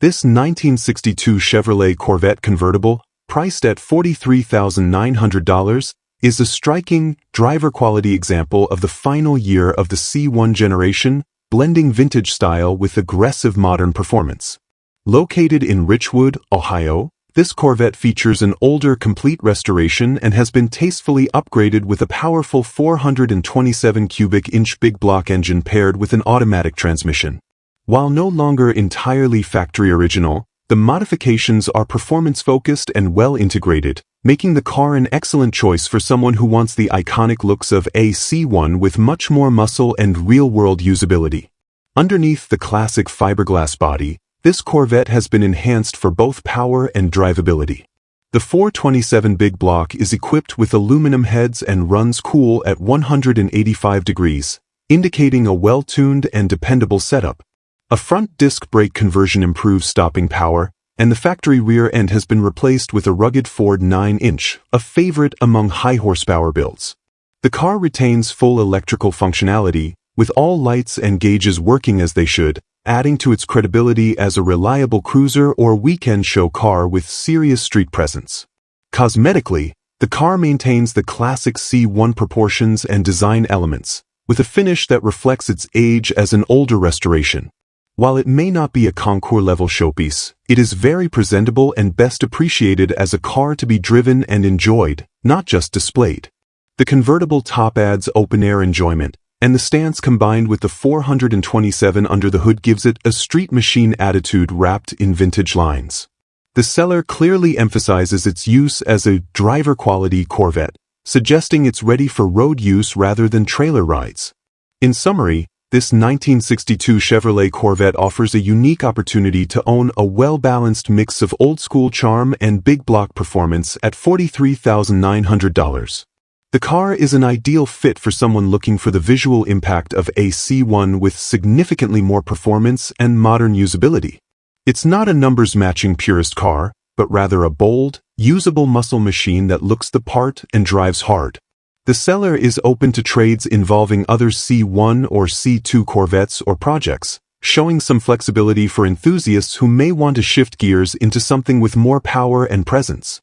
This 1962 Chevrolet Corvette convertible, priced at $43,900, is a striking, driver-quality example of the final year of the C1 generation, blending vintage style with aggressive modern performance. Located in Richwood, Ohio, this Corvette features an older complete restoration and has been tastefully upgraded with a powerful 427 cubic inch big block engine paired with an automatic transmission. While no longer entirely factory original, the modifications are performance-focused and well-integrated, making the car an excellent choice for someone who wants the iconic looks of a C1 with much more muscle and real-world usability. Underneath the classic fiberglass body, this Corvette has been enhanced for both power and drivability. The 427 big block is equipped with aluminum heads and runs cool at 185 degrees, indicating a well-tuned and dependable setup. A front disc brake conversion improves stopping power, and the factory rear end has been replaced with a rugged Ford 9-inch, a favorite among high-horsepower builds. The car retains full electrical functionality, with all lights and gauges working as they should, adding to its credibility as a reliable cruiser or weekend show car with serious street presence. Cosmetically, the car maintains the classic C1 proportions and design elements, with a finish that reflects its age as an older restoration. While it may not be a concours-level showpiece, it is very presentable and best appreciated as a car to be driven and enjoyed, not just displayed. The convertible top adds open-air enjoyment, and the stance combined with the 427 under the hood gives it a street machine attitude wrapped in vintage lines. The seller clearly emphasizes its use as a driver-quality Corvette, suggesting it's ready for road use rather than trailer rides. In summary, this 1962 Chevrolet Corvette offers a unique opportunity to own a well-balanced mix of old-school charm and big block performance at $43,900. The car is an ideal fit for someone looking for the visual impact of a C1 with significantly more performance and modern usability. It's not a numbers-matching purist car, but rather a bold, usable muscle machine that looks the part and drives hard. The seller is open to trades involving other C1 or C2 Corvettes or projects, showing some flexibility for enthusiasts who may want to shift gears into something with more power and presence.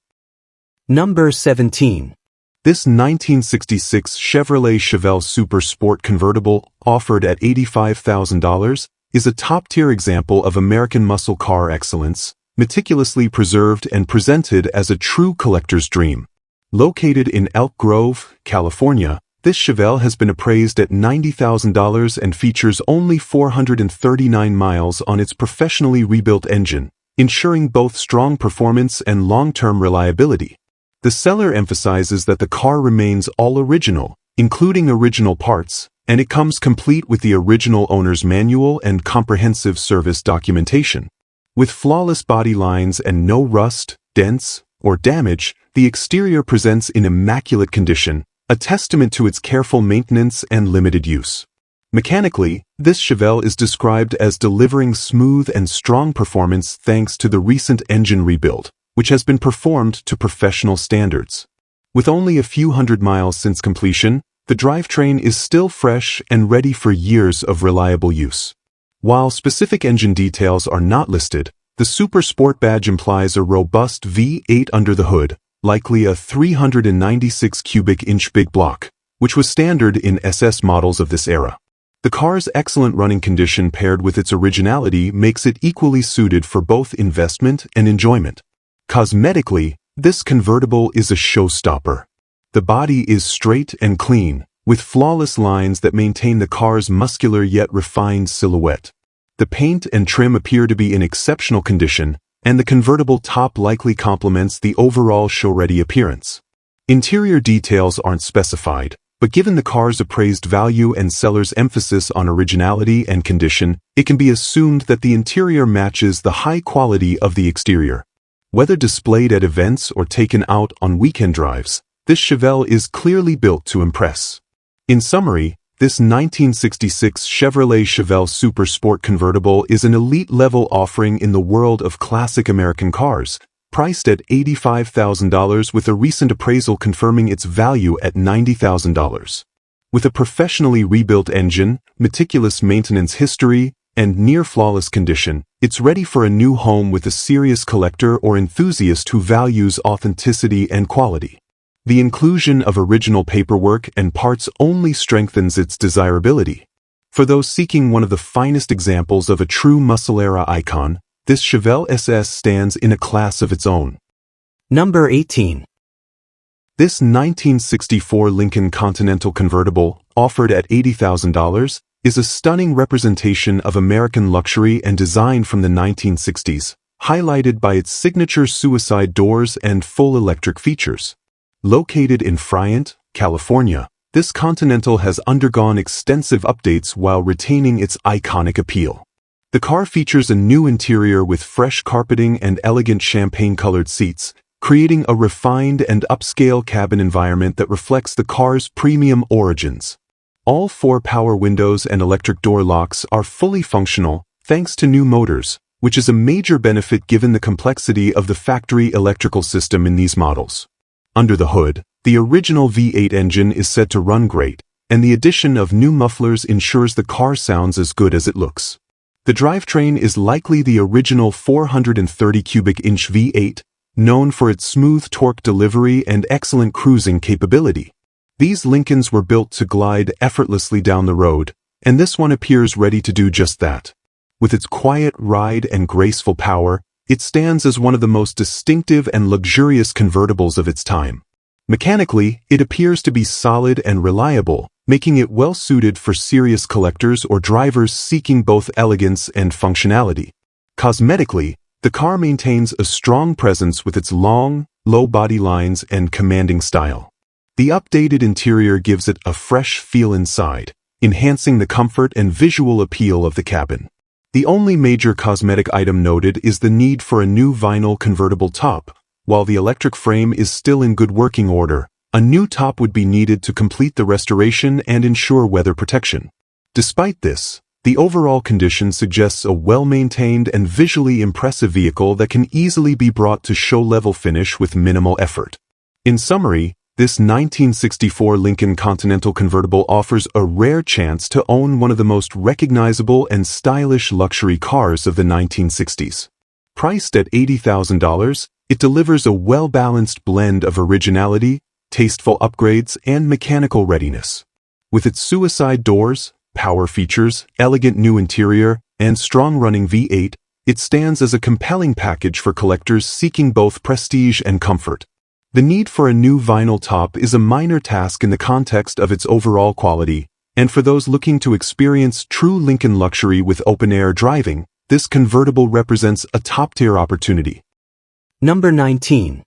Number 17. This 1966 Chevrolet Chevelle Super Sport convertible, offered at $85,000, is a top-tier example of American muscle car excellence, meticulously preserved and presented as a true collector's dream. Located in Elk Grove, California, this Chevelle has been appraised at $90,000 and features only 439 miles on its professionally rebuilt engine, ensuring both strong performance and long-term reliability. The seller emphasizes that the car remains all original, including original parts, and it comes complete with the original owner's manual and comprehensive service documentation. With flawless body lines and no rust, dents, or damage, the exterior presents in immaculate condition, a testament to its careful maintenance and limited use. Mechanically, this Chevelle is described as delivering smooth and strong performance thanks to the recent engine rebuild, which has been performed to professional standards. With only a few hundred miles since completion, the drivetrain is still fresh and ready for years of reliable use. While specific engine details are not listed, The Super Sport badge implies a robust V8 under the hood, likely a 396 cubic inch big block, which was standard in SS models of this era. The car's excellent running condition paired with its originality makes it equally suited for both investment and enjoyment. Cosmetically, this convertible is a showstopper. The body is straight and clean, with flawless lines that maintain the car's muscular yet refined silhouette. The paint and trim appear to be in exceptional condition, and the convertible top likely complements the overall show-ready appearance. Interior details aren't specified, but given the car's appraised value and seller's emphasis on originality and condition, it can be assumed that the interior matches the high quality of the exterior. Whether displayed at events or taken out on weekend drives, this Chevelle is clearly built to impress. In summary, this 1966 Chevrolet Chevelle Super Sport convertible is an elite-level offering in the world of classic American cars, priced at $85,000 with a recent appraisal confirming its value at $90,000. With a professionally rebuilt engine, meticulous maintenance history, and near-flawless condition, it's ready for a new home with a serious collector or enthusiast who values authenticity and quality. The inclusion of original paperwork and parts only strengthens its desirability. For those seeking one of the finest examples of a true muscle-era icon, this Chevelle SS stands in a class of its own. Number 18. This 1964 Lincoln Continental convertible, offered at $80,000, is a stunning representation of American luxury and design from the 1960s, highlighted by its signature suicide doors and full electric features. Located in Friant, California, this Continental has undergone extensive updates while retaining its iconic appeal. The car features a new interior with fresh carpeting and elegant champagne-colored seats, creating a refined and upscale cabin environment that reflects the car's premium origins. All 4 power windows and electric door locks are fully functional, thanks to new motors, which is a major benefit given the complexity of the factory electrical system in these models. Under the hood, the original V8 engine is said to run great, and the addition of new mufflers ensures the car sounds as good as it looks. The drivetrain is likely the original 430 cubic inch V8, known for its smooth torque delivery and excellent cruising capability. These Lincolns were built to glide effortlessly down the road, and this one appears ready to do just that. With its quiet ride and graceful power, it stands as one of the most distinctive and luxurious convertibles of its time. Mechanically, it appears to be solid and reliable, making it well-suited for serious collectors or drivers seeking both elegance and functionality. Cosmetically, the car maintains a strong presence with its long, low body lines and commanding style. The updated interior gives it a fresh feel inside, enhancing the comfort and visual appeal of the cabin. The only major cosmetic item noted is the need for a new vinyl convertible top. While the electric frame is still in good working order, a new top would be needed to complete the restoration and ensure weather protection. Despite this, the overall condition suggests a well-maintained and visually impressive vehicle that can easily be brought to show-level finish with minimal effort. In summary, this 1964 Lincoln Continental convertible offers a rare chance to own one of the most recognizable and stylish luxury cars of the 1960s. Priced at $80,000, it delivers a well-balanced blend of originality, tasteful upgrades, and mechanical readiness. With its suicide doors, power features, elegant new interior, and strong-running V8, it stands as a compelling package for collectors seeking both prestige and comfort. The need for a new vinyl top is a minor task in the context of its overall quality, and for those looking to experience true Lincoln luxury with open-air driving, this convertible represents a top-tier opportunity. Number 19.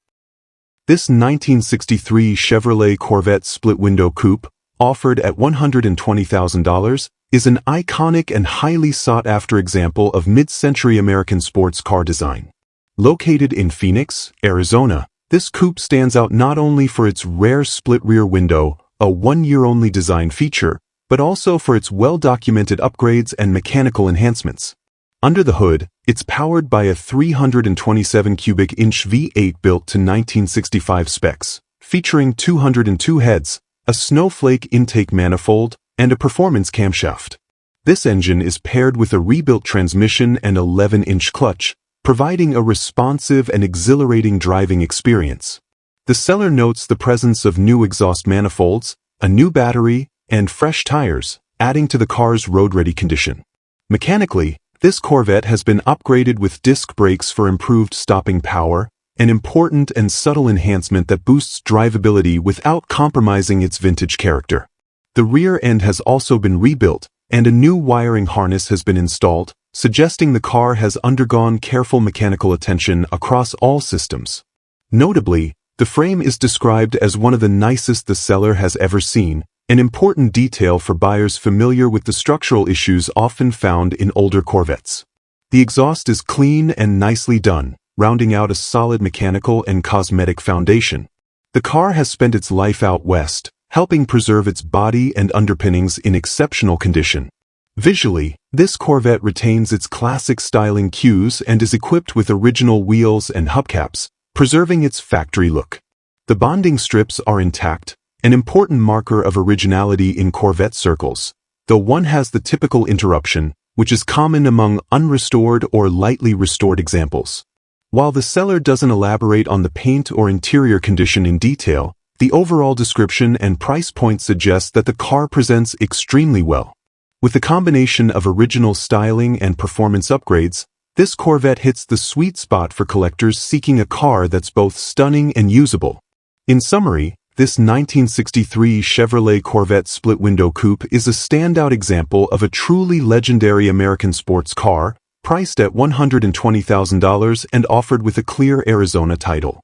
This 1963 Chevrolet Corvette split-window coupe, offered at $120,000, is an iconic and highly sought-after example of mid-century American sports car design. Located in Phoenix, Arizona, this coupe stands out not only for its rare split rear window, a one-year-only design feature, but also for its well-documented upgrades and mechanical enhancements. Under the hood, it's powered by a 327 cubic inch V8 built to 1965 specs, featuring 202 heads, a snowflake intake manifold, and a performance camshaft. This engine is paired with a rebuilt transmission and 11-inch clutch, providing a responsive and exhilarating driving experience. The seller notes the presence of new exhaust manifolds, a new battery, and fresh tires, adding to the car's road-ready condition. Mechanically, this Corvette has been upgraded with disc brakes for improved stopping power, an important and subtle enhancement that boosts drivability without compromising its vintage character. The rear end has also been rebuilt, and a new wiring harness has been installed, suggesting the car has undergone careful mechanical attention across all systems. Notably, the frame is described as one of the nicest the seller has ever seen, an important detail for buyers familiar with the structural issues often found in older Corvettes. The exhaust is clean and nicely done, rounding out a solid mechanical and cosmetic foundation. The car has spent its life out west, helping preserve its body and underpinnings in exceptional condition. Visually, this Corvette retains its classic styling cues and is equipped with original wheels and hubcaps, preserving its factory look. The bonding strips are intact, an important marker of originality in Corvette circles, though one has the typical interruption, which is common among unrestored or lightly restored examples. While the seller doesn't elaborate on the paint or interior condition in detail, the overall description and price point suggest that the car presents extremely well. With the combination of original styling and performance upgrades, this Corvette hits the sweet spot for collectors seeking a car that's both stunning and usable. In summary, this 1963 Chevrolet Corvette split-window coupe is a standout example of a truly legendary American sports car, priced at $120,000 and offered with a clear Arizona title.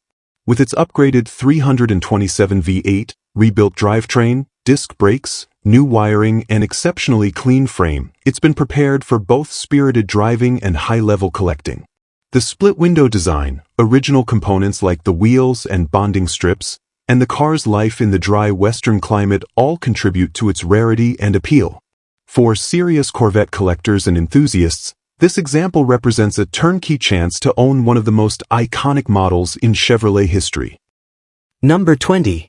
With its upgraded 327 V8, rebuilt drivetrain, disc brakes, new wiring, and exceptionally clean frame, it's been prepared for both spirited driving and high-level collecting. The split-window design, original components like the wheels and bonding strips, and the car's life in the dry western climate all contribute to its rarity and appeal. For serious Corvette collectors and enthusiasts, this example represents a turnkey chance to own one of the most iconic models in Chevrolet history. Number 20.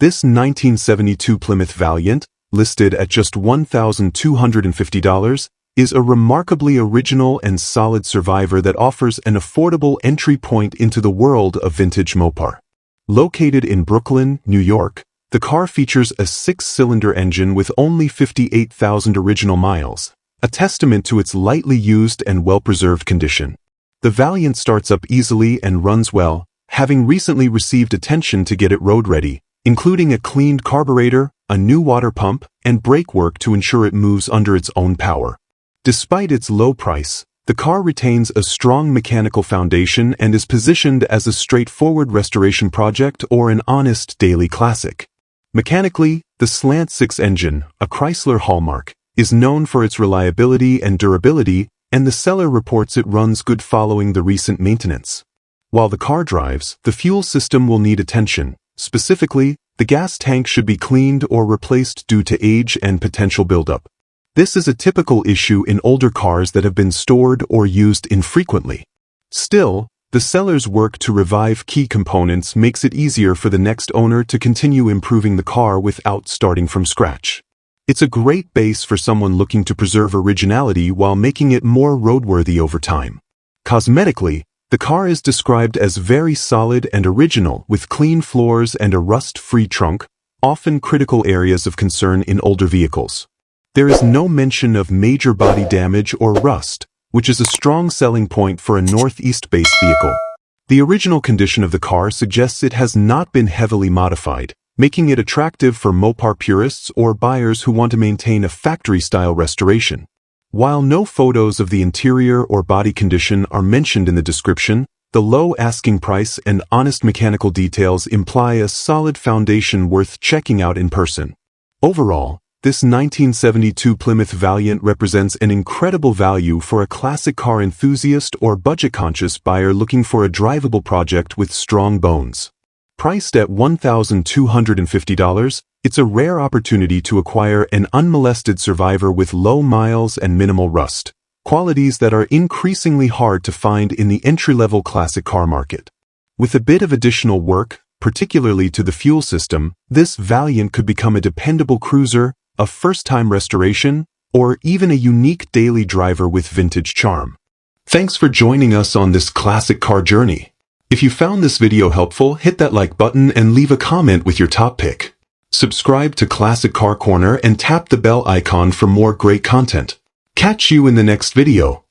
This 1972 Plymouth Valiant, listed at just $1,250, is a remarkably original and solid survivor that offers an affordable entry point into the world of vintage Mopar. Located in Brooklyn, New York, the car features a 6-cylinder engine with only 58,000 original miles, a testament to its lightly used and well-preserved condition. The Valiant starts up easily and runs well, having recently received attention to get it road-ready, including a cleaned carburetor, a new water pump, and brake work to ensure it moves under its own power. Despite its low price, the car retains a strong mechanical foundation and is positioned as a straightforward restoration project or an honest daily classic. Mechanically, the Slant 6 engine, a Chrysler hallmark, is known for its reliability and durability, and the seller reports it runs good following the recent maintenance. While the car drives, the fuel system will need attention. Specifically, the gas tank should be cleaned or replaced due to age and potential buildup. This is a typical issue in older cars that have been stored or used infrequently. Still, the seller's work to revive key components makes it easier for the next owner to continue improving the car without starting from scratch. It's a great base for someone looking to preserve originality while making it more roadworthy over time. Cosmetically, the car is described as very solid and original with clean floors and a rust-free trunk, often critical areas of concern in older vehicles. There is no mention of major body damage or rust, which is a strong selling point for a Northeast-based vehicle. The original condition of the car suggests it has not been heavily modified, making it attractive for Mopar purists or buyers who want to maintain a factory-style restoration. While no photos of the interior or body condition are mentioned in the description, the low asking price and honest mechanical details imply a solid foundation worth checking out in person. Overall, this 1972 Plymouth Valiant represents an incredible value for a classic car enthusiast or budget-conscious buyer looking for a drivable project with strong bones. Priced at $1,250, it's a rare opportunity to acquire an unmolested survivor with low miles and minimal rust, qualities that are increasingly hard to find in the entry-level classic car market. With a bit of additional work, particularly to the fuel system, this Valiant could become a dependable cruiser, a first-time restoration, or even a unique daily driver with vintage charm. Thanks for joining us on this classic car journey. If you found this video helpful, hit that like button and leave a comment with your top pick. Subscribe to Classic Car Corner and tap the bell icon for more great content. Catch you in the next video.